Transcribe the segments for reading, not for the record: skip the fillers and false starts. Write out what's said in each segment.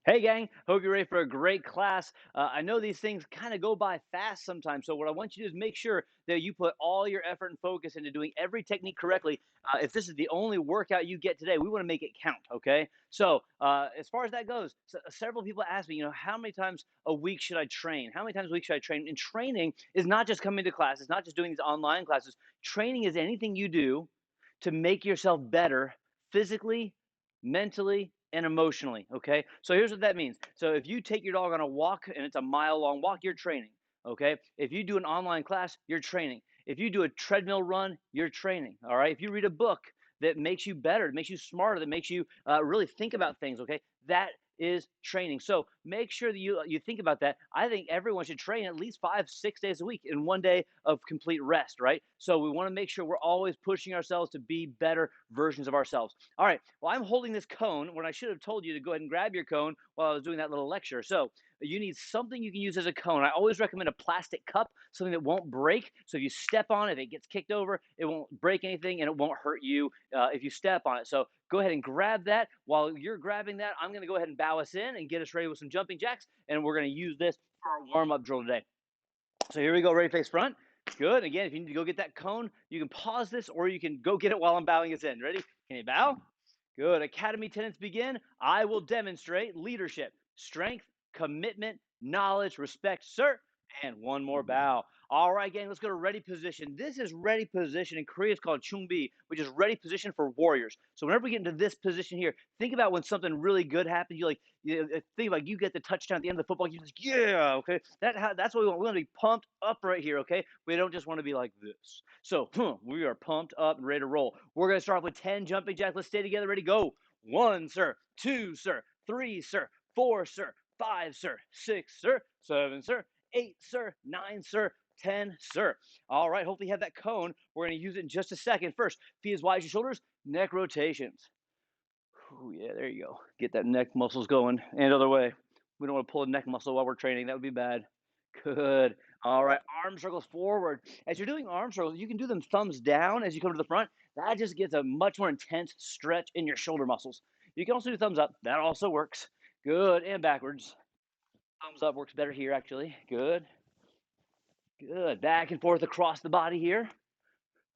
Hey, gang. Hope you're ready for a great class. I know these things kind of go by fast sometimes. So, what I want you to do is make sure that you put all your effort and focus into doing every technique correctly. If this is the only workout you get today, we want to make it count. Okay. So, as far as that goes, several people ask me, how many times a week should I train? How many times a week should I train? And training is not just coming to class, it's not just doing these online classes. Training is anything you do to make yourself better physically, mentally, and emotionally. Okay. So here's what that means. So if you take your dog on a walk and it's a mile long walk, you're training. Okay. If you do an online class, you're training. If you do a treadmill run, you're training. All right. If you read a book that makes you better, that makes you smarter, that makes you really think about things, okay, that is training. So make sure that you think about that. I think everyone should train at least 5, 6 days a week in one day of complete rest, right? So we want to make sure we're always pushing ourselves to be better versions of ourselves. All right. Well, I'm holding this cone when I should have told you to go ahead and grab your cone while I was doing that little lecture. So you need something you can use as a cone. I always recommend a plastic cup, something that won't break. So if you step on it, if it gets kicked over, it won't break anything and it won't hurt you if you step on it. So go ahead and grab that. While you're grabbing that, I'm going to go ahead and bow us in and get us ready with some jumping jacks. And we're going to use this for our warm up drill today. So here we go, ready face front. Good. Again, if you need to go get that cone, you can pause this or you can go get it while I'm bowing us in. Ready? Can you bow? Good. Academy tenants begin. I will demonstrate leadership, strength, commitment, knowledge, respect, sir. And one more bow. All right, gang, let's go to ready position. This is ready position. In Korea, it's called chungbi, which is ready position for warriors. So whenever we get into this position here, think about when something really good happens. Think like you get the touchdown at the end of the football. You just yeah, okay. That's what we want. We want to be pumped up right here, okay. We don't just want to be like this. So we are pumped up and ready to roll. We're gonna start off with 10 jumping jacks. Let's stay together. Ready? Go. One, sir. Two, sir. Three, sir. Four, sir. Five, sir. Six, sir. Seven, sir. Eight, sir. Nine, sir. 10, sir. All right. Hopefully you have that cone. We're gonna use it in just a second. First, feet as wide as your shoulders. Neck rotations. Ooh, yeah, there you go. Get that neck muscles going. And other way. We don't want to pull a neck muscle while we're training. That would be bad. Good. All right. Arm circles forward. As you're doing arm circles, you can do them thumbs down as you come to the front. That just gets a much more intense stretch in your shoulder muscles. You can also do thumbs up. That also works. Good. And backwards. Thumbs up works better here, actually. Good. Good. Back and forth across the body here.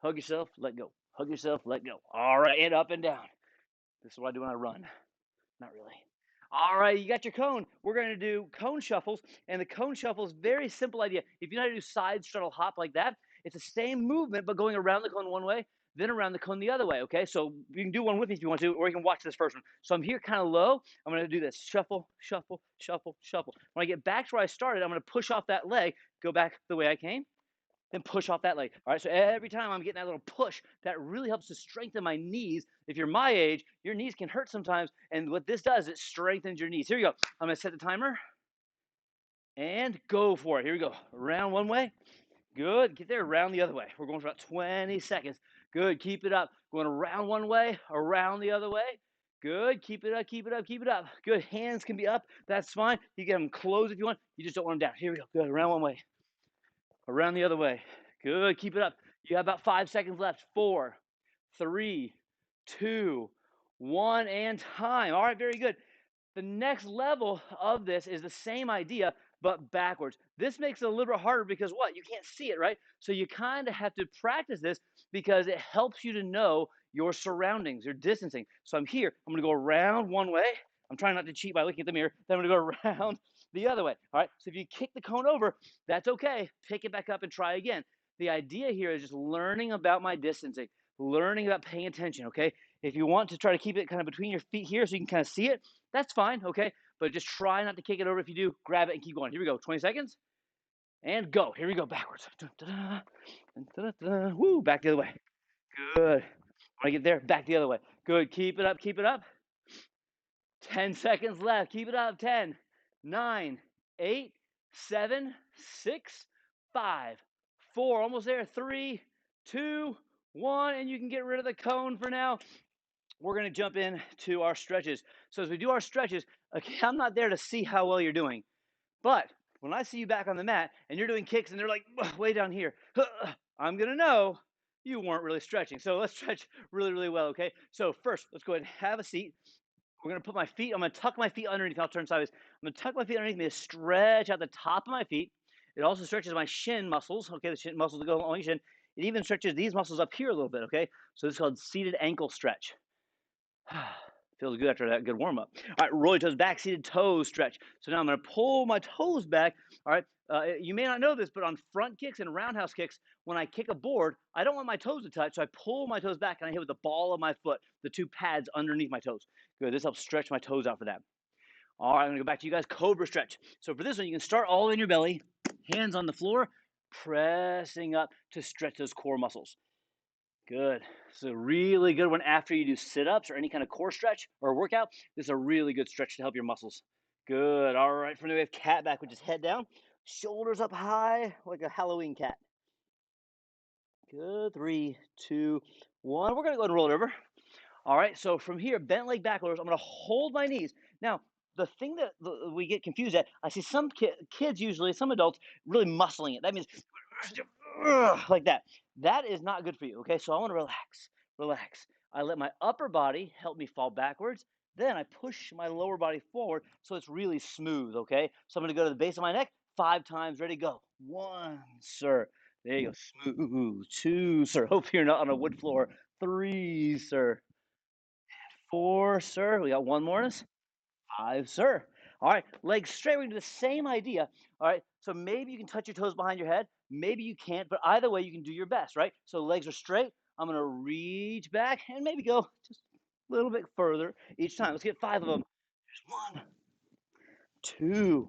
Hug yourself, let go. Hug yourself, let go. All right. And up and down. This is what I do when I run. Not really. All right, you got your cone. We're going to do cone shuffles. And the cone shuffle is very simple idea. If you know how to do side straddle hop like that, it's the same movement, but going around the cone one way, then around the cone the other way. Okay, so you can do one with me if you want to, or you can watch this first one. So I'm here kind of low. I'm going to do this shuffle, shuffle, shuffle, shuffle. When I get back to where I started, I'm going to push off that leg, go back the way I came, then push off that leg. All right, so every time I'm getting that little push, that really helps to strengthen my knees. If you're my age, your knees can hurt sometimes, and what this does, it strengthens your knees. Here you go. I'm gonna set the timer and go for it. Here we go. Around one way. Good. Get there. Around the other way. We're going for about 20 seconds. Good. Keep it up. Going around one way, around the other way. Good. Keep it up. Keep it up. Keep it up. Good. Hands can be up. That's fine. You can have them closed if you want. You just don't want them down. Here we go. Good. Around one way. Around the other way. Good. Keep it up. You have about 5 seconds left. Four, three, two, one, and time. All right, very good. The next level of this is the same idea, but backwards. This makes it a little bit harder because what? You can't see it, right? So you kind of have to practice this because it helps you to know your surroundings, your distancing. So I'm here. I'm going to go around one way. I'm trying not to cheat by looking at the mirror. Then I'm going to go around the other way. All right. So if you kick the cone over, that's okay. Pick it back up and try again. The idea here is just learning about my distancing, learning about paying attention. Okay. If you want to try to keep it kind of between your feet here so you can kind of see it, that's fine. Okay. But just try not to kick it over. If you do, grab it and keep going. Here we go. 20 seconds and go. Here we go. Backwards. Woo. Back the other way. Good. When I get there, back the other way. Good. Keep it up. Keep it up. 10 seconds left. Keep it up. 10, 9, 8, 7, 6, 5, 4. Almost there. 3, 2, 1. And you can get rid of the cone for now. We're going to jump in to our stretches. So as we do our stretches, okay, I'm not there to see how well you're doing. But when I see you back on the mat and you're doing kicks and they're like way down here, I'm going to know you weren't really stretching. So let's stretch really, really well, okay? So first, let's go ahead and have a seat. We're gonna put my feet. I'm gonna tuck my feet underneath. I'll turn sideways. I'm gonna tuck my feet underneath me to stretch out the top of my feet. It also stretches my shin muscles. Okay, the shin muscles that go along your shin. It even stretches these muscles up here a little bit. Okay, so this is called seated ankle stretch. Feels good after that good warm up. All right, roll your toes back, seated toes stretch. So now I'm going to pull my toes back. All right, you may not know this, but on front kicks and roundhouse kicks, when I kick a board, I don't want my toes to touch, so I pull my toes back and I hit with the ball of my foot, the two pads underneath my toes. Good. This helps stretch my toes out for that. All right, I'm going to go back to you guys. Cobra stretch. So for this one, you can start all in your belly, hands on the floor, pressing up to stretch those core muscles. Good. This is a really good one after you do sit-ups or any kind of core stretch or workout. This is a really good stretch to help your muscles. Good. All right. From there we have cat back, which is head down, shoulders up high like a Halloween cat. Good. 3, 2, 1. We're gonna go ahead and roll it over. All right. So from here, bent leg back rolls. I'm gonna hold my knees. Now, the thing that we get confused at, I see some kids usually, some adults really muscling it. That means like that. That is not good for you. Okay, so I want to relax, relax. I let my upper body help me fall backwards. Then I push my lower body forward so it's really smooth. Okay, so I'm going to go to the base of my neck 5 times. Ready, go. 1, sir. There you go. Smooth. 2, sir. Hope you're not on a wood floor. 3, sir. 4, sir. We got one more. 5, sir. All right, legs straight. We're gonna do the same idea. All right, so maybe you can touch your toes behind your head. Maybe you can't, but either way, you can do your best, right? So legs are straight. I'm gonna reach back and maybe go just a little bit further each time. Let's get 5 of them. There's 1, 2,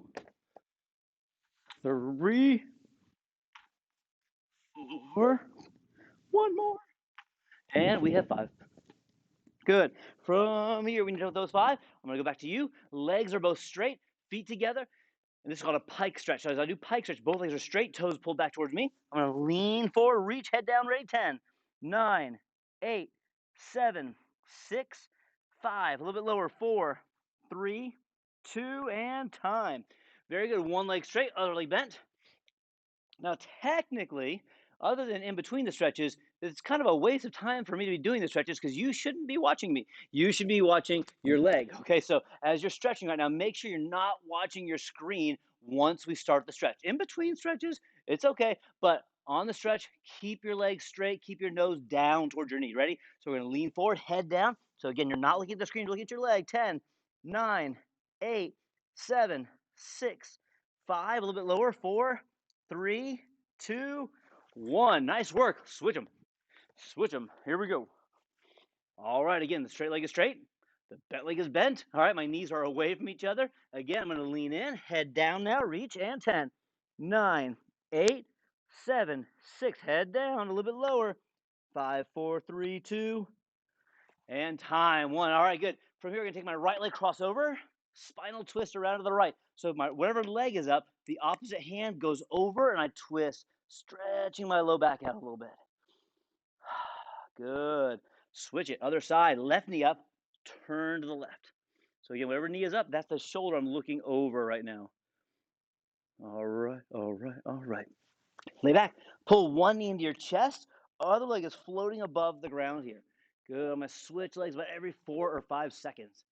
3, 4. One more, and we have 5. Good. From here, we need to do those 5. I'm gonna go back to you. Legs are both straight, feet together. And this is called a pike stretch. So as I do pike stretch, both legs are straight, toes pulled back towards me. I'm going to lean forward, reach, head down, ready. 10, 9, 8, 7, 6, 5. A little bit lower. 4, 3, 2, and time. Very good. One leg straight, other leg bent. Now, technically, other than in between the stretches, it's kind of a waste of time for me to be doing the stretches because you shouldn't be watching me. You should be watching your leg. Okay, so as you're stretching right now, make sure you're not watching your screen once we start the stretch. In between stretches, it's okay, but on the stretch, keep your legs straight, keep your nose down towards your knee. Ready? So we're going to lean forward, head down. So again, you're not looking at the screen, you're looking at your leg. 10, 9, 8, 7, 6, 5, a little bit lower. 4, 3, 2, 1. Nice work. Switch them. Switch them. Here we go. All right. Again, the straight leg is straight. The bent leg is bent. All right. My knees are away from each other. Again, I'm going to lean in, head down now, reach, and 10, 9, 8, 7, 6. Head down a little bit lower. 5, 4, 3, 2, and time. 1. All right. Good. From here, we're going to take my right leg crossover, spinal twist around to the right. So my whatever leg is up, the opposite hand goes over and I twist, stretching my low back out a little bit. Good. Switch it. Other side. Left knee up, turn to the left. So again, whatever knee is up, that's the shoulder I'm looking over right now. All right, all right, all right. Lay back. Pull one knee into your chest. Other leg is floating above the ground here. Good. I'm going to switch legs about every 4 or 5 seconds.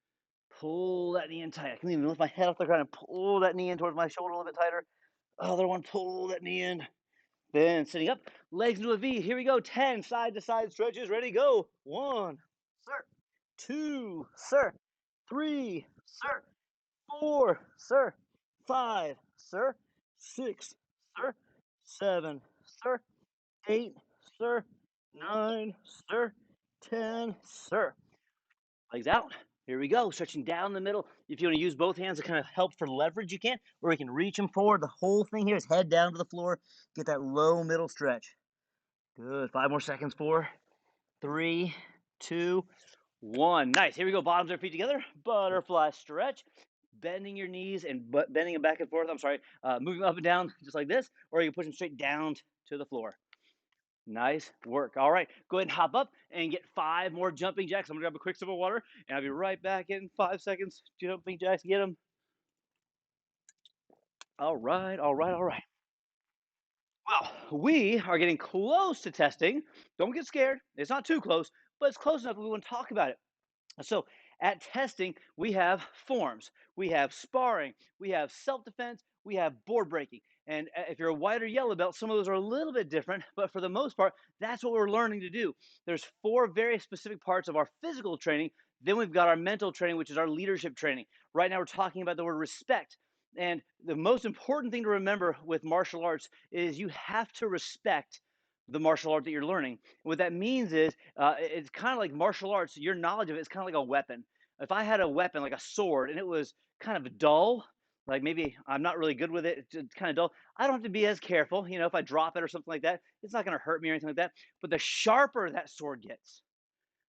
Pull that knee in tight. I can even lift my head off the ground and pull that knee in towards my shoulder a little bit tighter. Other one, pull that knee in. Then sitting up, legs into a V. Here we go. 10 side to side stretches. Ready, go. 1, sir. 2, sir. 3, sir. 4, sir. 5, sir. 6, sir. 7, sir. 8, sir. 9, sir. 10, sir. Legs out. Here we go. Stretching down the middle. If you want to use both hands to kind of help for leverage, you can. Or you can reach them forward. The whole thing here is head down to the floor. Get that low middle stretch. Good. 5 more seconds. 4, 3, 2, 1. Nice. Here we go. Bottoms of feet together. Butterfly stretch. Bending your knees and bending them back and forth. I'm sorry. Moving up and down just like this. Or you can push them straight down to the floor. Nice work. All right, go ahead and hop up and get 5 more jumping jacks. I'm gonna grab a quick sip of water, and I'll be right back in 5 seconds. Jumping jacks, get them. All right, all right, all right. Well, we are getting close to testing. Don't get scared. It's not too close, but it's close enough that we want to talk about it. So, At testing, we have forms, we have sparring, we have self defense, we have board breaking. And if you're a white or yellow belt, some of those are a little bit different, but for the most part, that's what we're learning to do. There's four very specific parts of our physical training. Then we've got our mental training, which is our leadership training. Right now, we're talking about the word respect. And the most important thing to remember with martial arts is you have to respect the martial art that you're learning. What that means is it's kind of like martial arts. Your knowledge of it is kind of like a weapon. If I had a weapon like a sword and it was kind of dull, like maybe I'm not really good with it, it's kind of dull, I don't have to be as careful. If I drop it or something like that, it's not going to hurt me or anything like that. But the sharper that sword gets,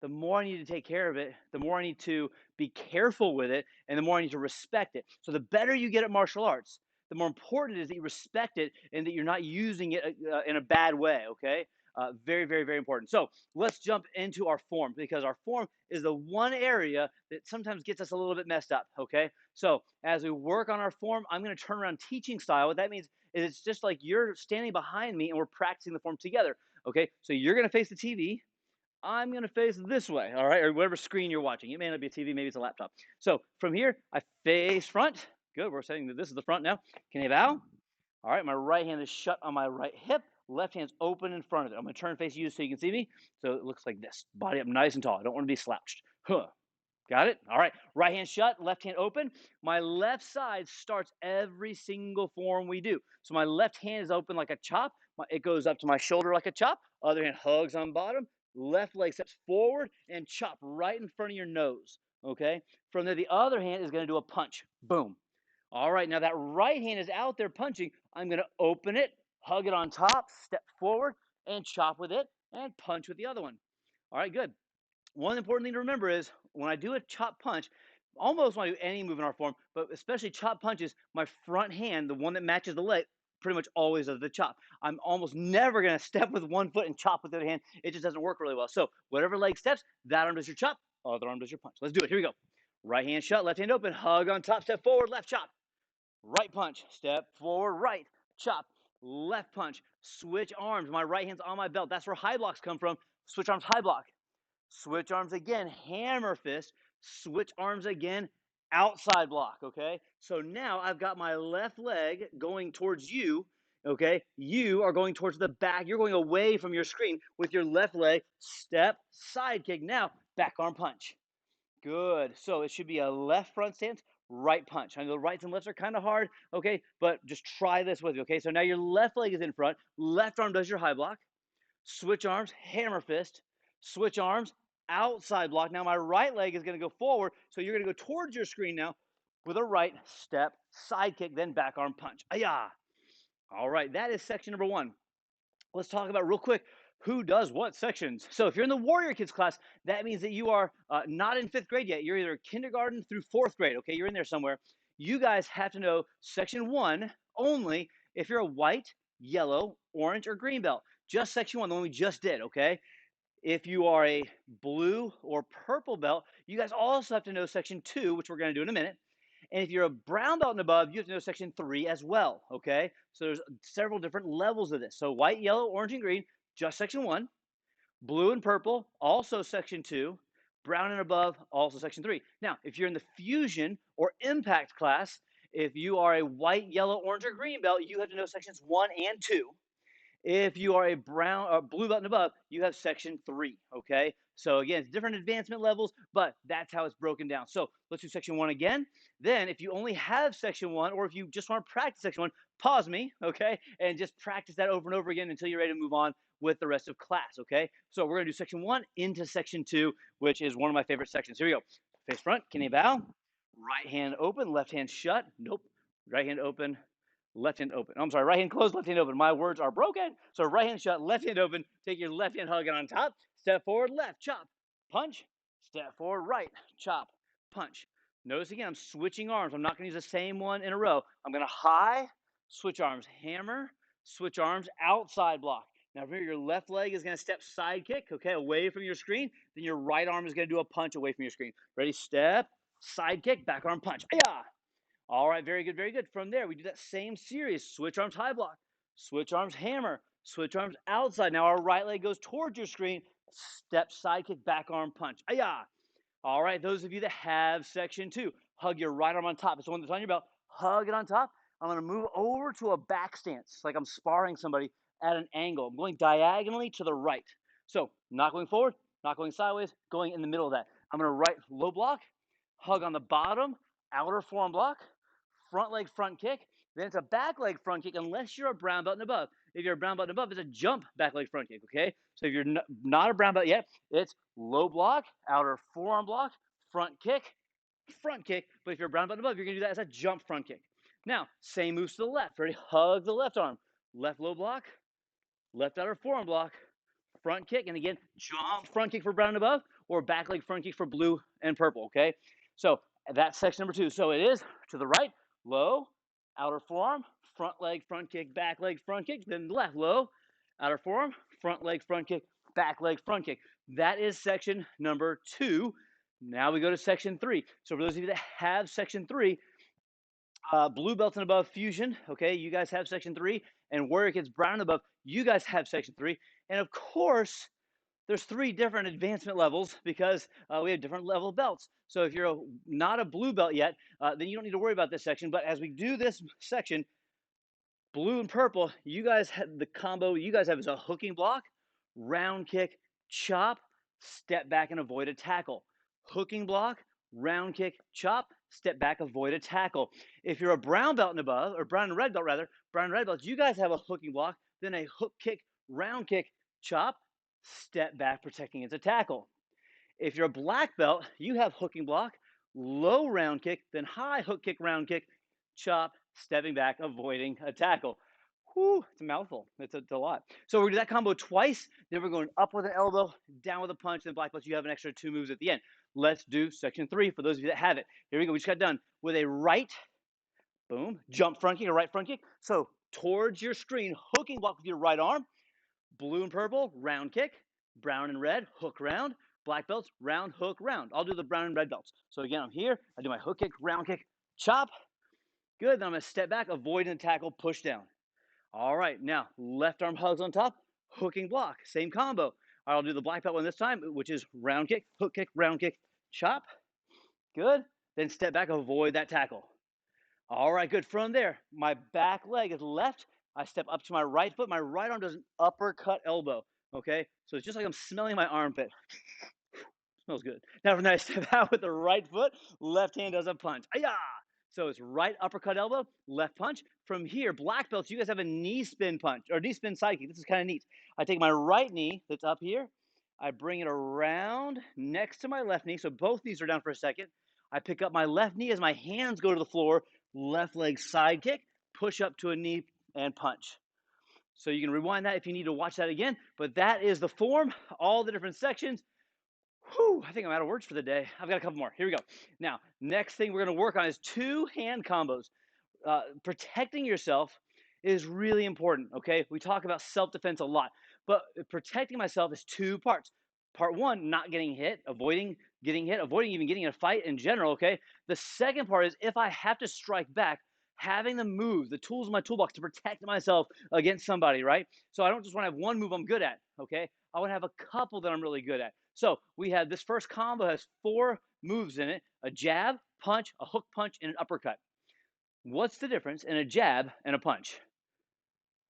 the more I need to take care of it, the more I need to be careful with it, and the more I need to respect it. So the better you get at martial arts, the more important it is that you respect it and that you're not using it in a bad way. Okay, very, very, very important. So let's jump into our form because our form is the one area that sometimes gets us a little bit messed up. Okay, so as we work on our form, I'm going to turn around teaching style. What that means is it's just like you're standing behind me and we're practicing the form together. Okay, so you're going to face the TV. I'm going to face this way, all right, or whatever screen you're watching. It may not be a TV, maybe it's a laptop. So from here, I face front. Good, we're saying that this is the front now. Can you bow? All right, my right hand is shut on my right hip. Left hand's open in front of it. I'm going to turn face you so you can see me. So it looks like this. Body up nice and tall. I don't want to be slouched. Huh. Got it? All right. Right hand shut, left hand open. My left side starts every single form we do. So my left hand is open like a chop. It goes up to my shoulder like a chop. Other hand hugs on bottom. Left leg steps forward and chop right in front of your nose. Okay. From there, the other hand is going to do a punch. Boom. All right. Now that right hand is out there punching. I'm going to open it, hug it on top, step forward, and chop with it and punch with the other one. All right. Good. One important thing to remember is when I do a chop punch, almost when I do any move in our form, but especially chop punches, my front hand, the one that matches the leg, pretty much always does the chop. I'm almost never going to step with one foot and chop with the other hand. It just doesn't work really well. So whatever leg steps, that arm does your chop, other arm does your punch. Let's do it. Here we go. Right hand shut, left hand open, hug on top, step forward, left chop. Right punch, step forward, right chop, left punch. Switch arms. My right hand's on my belt. That's where high blocks come from. Switch arms, high block. Switch arms again, hammer fist, switch arms again, outside block, okay? So now I've got my left leg going towards you, okay? You are going towards the back. You're going away from your screen with your left leg, step, side kick. Now, back arm punch. Good. So it should be a left front stance, right punch. I know rights and lefts are kind of hard, okay? But just try this with me, okay? So now your left leg is in front, left arm does your high block, switch arms, hammer fist, switch arms, outside block. Now my right leg is going to go forward, so you're going to go towards your screen now with a right step, side kick, then back arm punch. Ayah. All right, that is section number one. Let's talk about real quick who does what sections. So if you're in the Warrior Kids class, that means that you are not in fifth grade yet. You're either kindergarten through fourth grade, okay? You're in there somewhere. You guys have to know section one only if you're a white, yellow, orange, or green belt. Just section one, the one we just did, okay? If you are a blue or purple belt, you guys also have to know section two, which we're going to do in a minute. And if you're a brown belt and above, you have to know section three as well. Okay. So there's several different levels of this. So white, yellow, orange, and green, just section one. Blue and purple, also section two. Brown and above, also section three. Now, if you're in the fusion or impact class, if you are a white, yellow, orange, or green belt, you have to know sections one and two. If you are a brown or blue belt and above, you have section three. Okay. So again, it's different advancement levels, but that's how it's broken down. So let's do section one again. Then if you only have section one, or if you just want to practice section one, pause me, okay, and just practice that over and over again until you're ready to move on with the rest of class. Okay. So we're going to do section one into section two, which is one of my favorite sections. Here we go. Face front, can you bow? Right hand open, left hand shut. Nope. Right hand open, left hand open. I'm sorry, right hand closed, left hand open. My words are broken. So right hand shut, left hand open. Take your left hand, hug it on top. Step forward, left, chop, punch. Step forward, right, chop, punch. Notice again, I'm switching arms. I'm not going to use the same one in a row. I'm going to high, switch arms, hammer, switch arms, outside block. Now, from here, your left leg is going to step side kick, okay, away from your screen. Then your right arm is going to do a punch away from your screen. Ready? Step, side kick, back arm punch. Ayah! All right, very good, very good. From there, we do that same series. Switch arms, high block. Switch arms, hammer. Switch arms, outside. Now our right leg goes towards your screen. Step, side kick, back arm punch. Ayah. All right, those of you that have section two, hug your right arm on top. It's the one that's on your belt. Hug it on top. I'm going to move over to a back stance, like I'm sparring somebody at an angle. I'm going diagonally to the right. So not going forward, not going sideways, going in the middle of that. I'm going to right low block, hug on the bottom, outer forearm block, front leg front kick. Then it's a back leg front kick unless you're a brown belt and above. If you're a brown belt and above, it's a jump back leg front kick, okay? So if you're not a brown belt yet, it's low block, outer forearm block, front kick, front kick. But if you're a brown belt and above, you're going to do that as a jump front kick. Now, same moves to the left. Ready? Hug the left arm. Left low block, left outer forearm block, front kick. And again, jump front kick for brown and above or back leg front kick for blue and purple, okay? So that's section number two. So it is to the right, low, outer forearm, front leg front kick, back leg front kick, then left, low, outer forearm, front leg front kick, back leg front kick. That is section number two. Now we go to section three. So for those of you that have section three, blue belt and above fusion, okay, you guys have section three, and warrior kids brown and above, you guys have section three. And of course, there's three different advancement levels because we have different level belts. So if you're not a blue belt yet, then you don't need to worry about this section. But as we do this section, blue and purple, you guys have the combo you guys have is a hooking block, round kick, chop, step back and avoid a tackle. Hooking block, round kick, chop, step back, avoid a tackle. If you're a brown belt and above, or brown and red belt rather, brown and red belts, you guys have a hooking block, then a hook kick, round kick, chop, step back, protecting against a tackle. If you're a black belt, you have hooking block, low round kick, then high hook kick, round kick, chop, stepping back, avoiding a tackle. Whew, it's a mouthful. It's a lot. So we're gonna do that combo twice. Then we're going up with an elbow, down with a punch. Then black belts, you have an extra two moves at the end. Let's do section three for those of you that have it. Here we go. We just got done with a right, boom, jump front kick, a right front kick. So towards your screen, hooking block with your right arm. Blue and purple, round kick. Brown and red, hook round. Black belts, round, hook, round. I'll do the brown and red belts. So again, I'm here. I do my hook kick, round kick, chop. Good. Then I'm going to step back, avoid and tackle, push down. All right. Now, left arm hugs on top, hooking block. Same combo. I'll do the black belt one this time, which is round kick, hook kick, round kick, chop. Good. Then step back, avoid that tackle. All right, good. From there, my back leg is left. I step up to my right foot. My right arm does an uppercut elbow. Okay, so it's just like I'm smelling my armpit. Smells good. Now from there, I step out with the right foot. Left hand does a punch. Ayah! So it's right uppercut elbow, left punch. From here, black belts, you guys have a knee spin punch or knee spin side kick. This is kind of neat. I take my right knee that's up here. I bring it around next to my left knee. So both knees are down for a second. I pick up my left knee as my hands go to the floor. Left leg side kick, push up to a knee and punch. So you can rewind that if you need to watch that again. But that is the form, all the different sections. Whew, I think I'm out of words for the day. I've got a couple more. Here we go. Now, next thing we're going to work on is two hand combos. Protecting yourself is really important, okay? We talk about self-defense a lot, but protecting myself is two parts. Part one, not getting hit, avoiding getting hit, avoiding even getting in a fight in general, okay? The second part is if I have to strike back, having the moves, the tools in my toolbox to protect myself against somebody, right? So I don't just want to have one move I'm good at, okay? I want to have a couple that I'm really good at. So we have this first combo has four moves in it: a jab, punch, a hook punch, and an uppercut. What's the difference in a jab and a punch?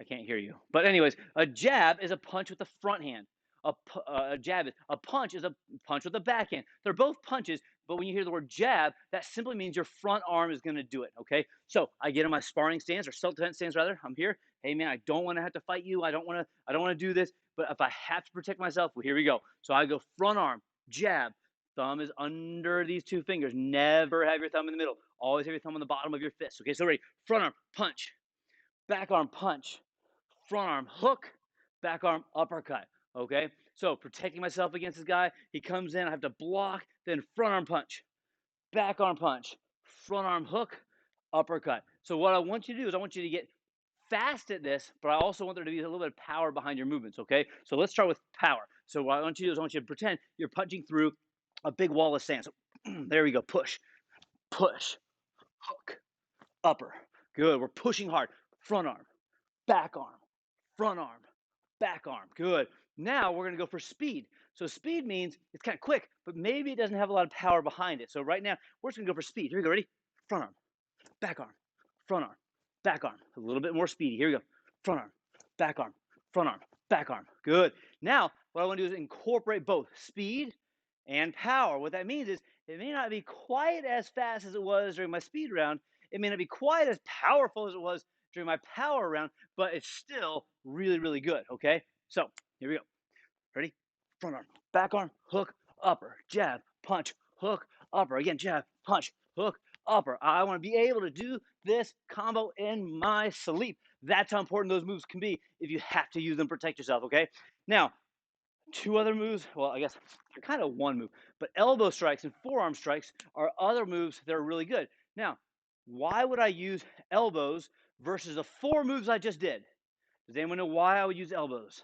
I can't hear you. But anyways, a jab is a punch with the front hand. A jab is a punch is a punch with the back hand. They're both punches, but when you hear the word jab, that simply means your front arm is going to do it. Okay, so I get in my sparring stance or self-defense stance rather. I'm here. Hey man, I don't want to have to fight you. I don't want to do this. But if I have to protect myself, well, here we go. So I go front arm, jab. Thumb is under these two fingers. Never have your thumb in the middle. Always have your thumb on the bottom of your fist. Okay, so ready. Front arm, punch. Back arm, punch. Front arm, hook. Back arm, uppercut. Okay, so protecting myself against this guy. He comes in, I have to block. Then front arm punch. Back arm punch. Front arm hook. Uppercut. So what I want you to do is I want you to get fast at this, but I also want there to be a little bit of power behind your movements, okay? So let's start with power. So what I want you to do is I want you to pretend you're punching through a big wall of sand. So there we go. Push, push, hook, upper. Good. We're pushing hard. Front arm, back arm, front arm, back arm. Good. Now we're going to go for speed. So speed means it's kind of quick, but maybe it doesn't have a lot of power behind it. So right now, we're just gonna go for speed. Here we go, ready? Front arm, back arm, front arm, back arm. A little bit more speedy. Here we go. Front arm, back arm, front arm, back arm. Good. Now, what I want to do is incorporate both speed and power. What that means is it may not be quite as fast as it was during my speed round. It may not be quite as powerful as it was during my power round, but it's still really, really good. Okay. So here we go. Ready? Front arm, back arm, hook, upper, jab, punch, hook, upper. Again, jab, punch, hook, upper. I want to be able to do this combo in my sleep. That's how important those moves can be if you have to use them, protect yourself, okay? Now, two other moves, well, I guess they're kind of one move, but elbow strikes and forearm strikes are other moves that are really good. Now, why would I use elbows versus the four moves I just did? Does anyone know why I would use elbows?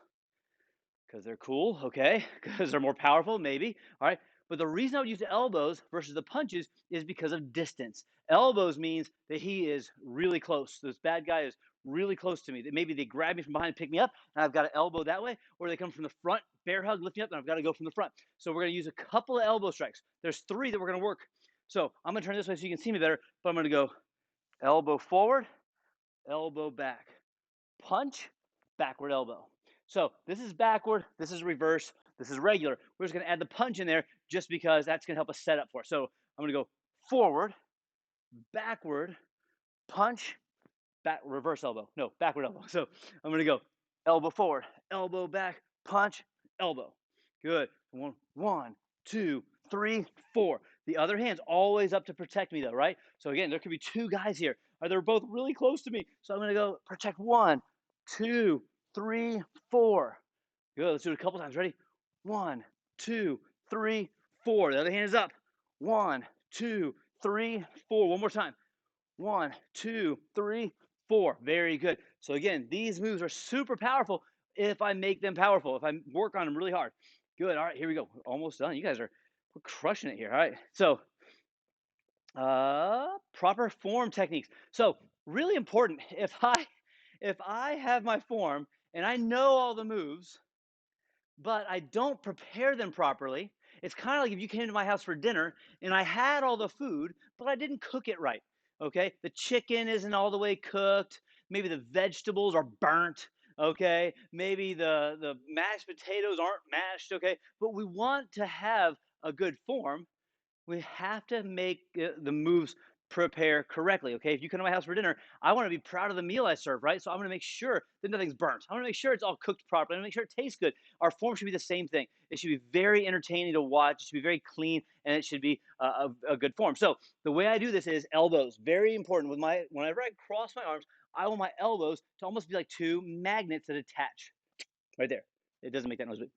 Because they're cool, okay? Because they're more powerful, maybe. All right. But the reason I would use the elbows versus the punches is because of distance. Elbows means that he is really close. This bad guy is really close to me. That maybe they grab me from behind and pick me up, and I've got to elbow that way, or they come from the front, bear hug, lift me up, and I've got to go from the front. So we're going to use a couple of elbow strikes. There's three that we're going to work. So I'm going to turn this way so you can see me better, but I'm going to go elbow forward, elbow back, punch, backward elbow. So this is backward, this is reverse, this is regular. We're just gonna add the punch in there just because that's gonna help us set up for it. So I'm gonna go forward, backward, punch, back, reverse elbow. No, backward elbow. So I'm gonna go elbow forward, elbow back, punch, elbow. Good. One, two, three, four. The other hand's always up to protect me though, right? So again, there could be two guys here. They're both really close to me. So I'm gonna go protect one, two, three, four. Good. Let's do it a couple times. Ready? One, two, three, four. The other hand is up. One, two, three, four. One more time. One, two, three, four. Very good. So again, these moves are super powerful if I make them powerful, if I work on them really hard. Good. All right, here we go. We're almost done. You guys we're crushing it here. All right. So proper form techniques. So really important. If I have my form and I know all the moves, but I don't prepare them properly. It's kind of like if you came to my house for dinner and I had all the food, but I didn't cook it right. Okay. The chicken isn't all the way cooked. Maybe the vegetables are burnt. Okay. Maybe the mashed potatoes aren't mashed. Okay. But we want to have a good form. We have to make the moves prepare correctly. Okay, if you come to my house for dinner, I want to be proud of the meal I serve, right? So I'm going to make sure that nothing's burnt. I want to make sure it's all cooked properly. I want to make sure it tastes good. Our form should be the same thing. It should be very entertaining to watch. It should be very clean, and it should be a good form. So the way I do this is elbows. Very important. Whenever I cross my arms, I want my elbows to almost be like two magnets that attach right there. It doesn't make that noise, but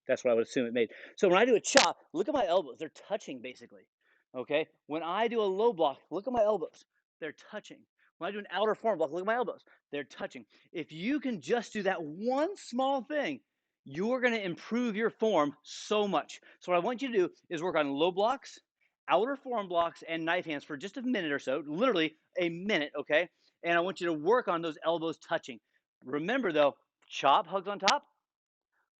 that's what I would assume it made. So when I do a chop, look at my elbows. They're touching basically. Okay. When I do a low block, look at my elbows. They're touching. When I do an outer forearm block, look at my elbows. They're touching. If you can just do that one small thing, you're going to improve your form so much. So what I want you to do is work on low blocks, outer forearm blocks, and knife hands for just a minute or so, literally a minute, okay? And I want you to work on those elbows touching. Remember though, chop hugs on top,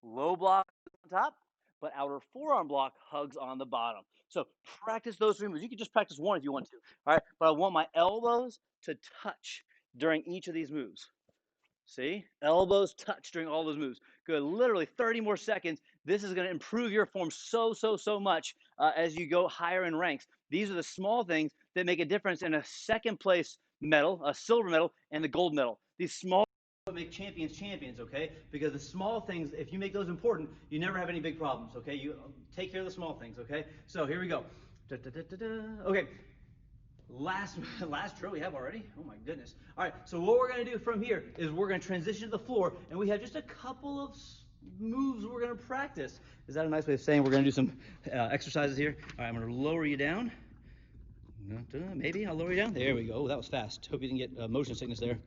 low block on top, but outer forearm block hugs on the bottom. So practice those three moves. You can just practice one if you want to. All right, but I want my elbows to touch during each of these moves. See? Elbows touch during all those moves. Good. Literally 30 more seconds. This is going to improve your form so much as you go higher in ranks. These are the small things that make a difference in a second place medal, a silver medal, and the gold medal. These small make champions, okay? Because the small things, if you make those important, you never have any big problems, okay? You take care of the small things, okay? So here we go. Okay, last drill we have already. Oh my goodness. All right, so what we're going to do from here is we're going to transition to the floor, and we have just a couple of moves we're going to practice. Is that a nice way of saying we're going to do some exercises here? All right, I'm going to lower you down. Maybe I'll lower you down. There we go. Oh, that was fast. Hope you didn't get motion sickness there.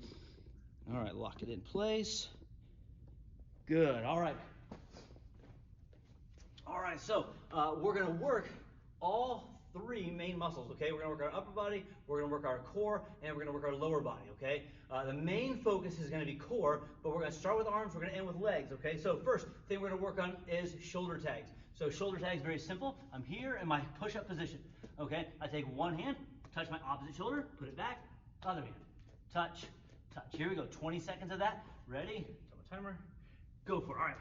All right, lock it in place. Good. All right. All right, so we're going to work all three main muscles, okay? We're gonna work our upper body, we're gonna work our core, and we're gonna work our lower body, okay? The main focus is gonna be core, but we're gonna start with arms, we're gonna end with legs, okay? So first thing we're gonna work on is shoulder tags. So shoulder tags, very simple. I'm here in my push-up position, okay? I take one hand, touch my opposite shoulder, put it back, other hand, touch, touch. Here we go, 20 seconds of that. Ready? Tell my timer. Go for it. All right.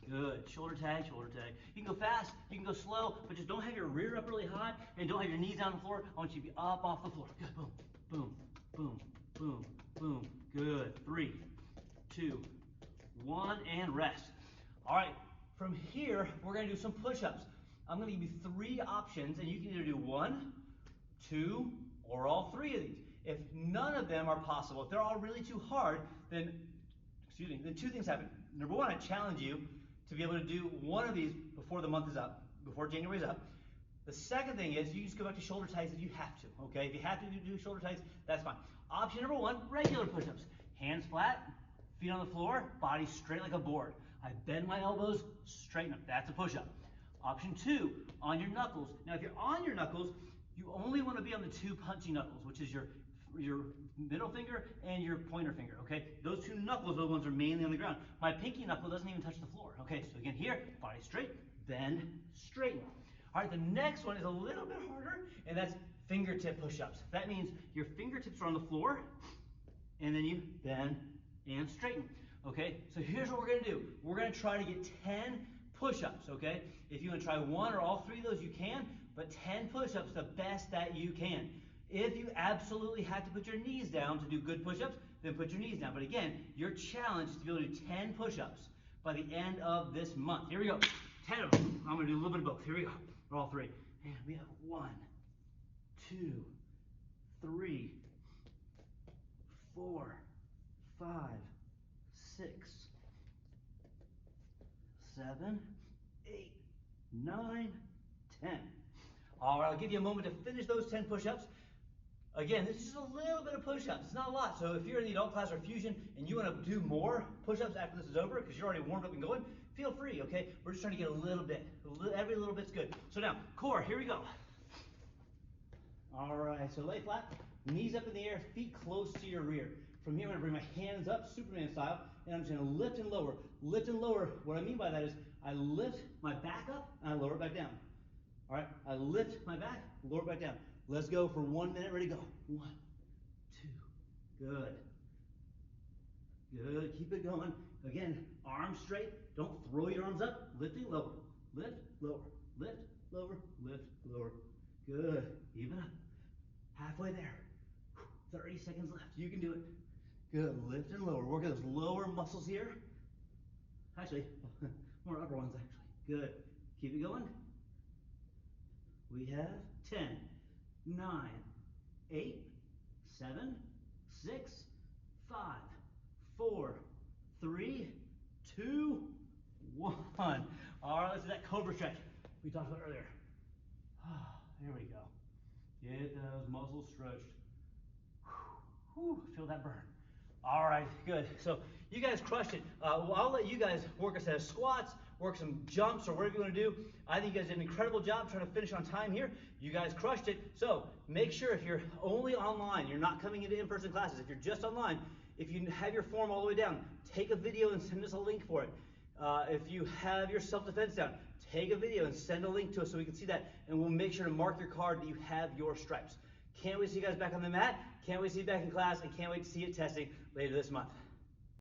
Good. Shoulder tag, shoulder tag. You can go fast, you can go slow, but just don't have your rear up really high and don't have your knees down on the floor. I want you to be up off the floor. Good. Boom, boom, boom, boom, boom. Good. 3, 2, 1, and rest. All right. From here, we're going to do some push-ups. I'm going to give you 3 options, and you can either do 1, 2, or all 3 of these. If none of them are possible, if they're all really too hard, then, then 2 things happen. Number 1, I challenge you to be able to do 1 of these before the month is up, before January is up. The second thing is you just go back to shoulder tags if you have to, okay? If you have to do shoulder tags, that's fine. Option number 1, regular push-ups. Hands flat, feet on the floor, body straight like a board. I bend my elbows, straighten up. That's a push-up. Option 2, on your knuckles. Now, if you're on your knuckles, you only want to be on the 2 punchy knuckles, which is your middle finger and your pointer finger, okay? Those 2 knuckles are the ones that are mainly on the ground. My pinky knuckle doesn't even touch the floor, okay? So again, here, body straight, bend, straighten. All right, the next one is a little bit harder, and that's fingertip push-ups. That means your fingertips are on the floor, and then you bend and straighten, okay? So here's what we're gonna do. We're gonna try to get 10 push-ups, okay? If you wanna try 1 or all 3 of those, you can, but 10 push-ups, the best that you can. If you absolutely have to put your knees down to do good push-ups, then put your knees down. But again, your challenge is to be able to do 10 push-ups by the end of this month. Here we go. 10 of them. I'm going to do a little bit of both. Here we go. For all 3. And we have 1, 2, 3, 4, 5, 6, 7, 8, 9, 10. All right, I'll give you a moment to finish those 10 push-ups. Again, this is just a little bit of push-ups. It's not a lot. So if you're in the adult class or fusion and you want to do more push-ups after this is over because you're already warmed up and going, feel free, okay? We're just trying to get a little bit. Every little bit's good. So now, core, here we go. All right, so lay flat, knees up in the air, feet close to your rear. From here, I'm going to bring my hands up, Superman style, and I'm just going to lift and lower. Lift and lower. What I mean by that is I lift my back up and I lower it back down. All right, I lift my back, lower it back down. Let's go for 1 minute. Ready, go. 1, 2. Good. Good. Keep it going. Again, arms straight. Don't throw your arms up. Lifting, lower. Lift, lower. Lift, lower. Lift, lower. Good. Even up. Halfway there. 30 seconds left. You can do it. Good. Lift and lower. Work those lower muscles here. Actually, more upper ones, actually. Good. Keep it going. We have 10. 9, 8, 7, 6, 5, 4, 3, 2, 1. All right, let's do that cobra stretch we talked about earlier. There we go. Get those muscles stretched. Whew, feel that burn. All right, good. So you guys crushed it. Well, I'll let you guys work a set of squats, work some jumps, or whatever you want to do. I think you guys did an incredible job trying to finish on time here. You guys crushed it. So make sure if you're only online, you're not coming into in-person classes, if you're just online, if you have your form all the way down, take a video and send us a link for it. If you have your self-defense down, take a video and send a link to us so we can see that, and we'll make sure to mark your card that you have your stripes. Can't wait to see you guys back on the mat. Can't wait to see you back in class, and can't wait to see you testing later this month.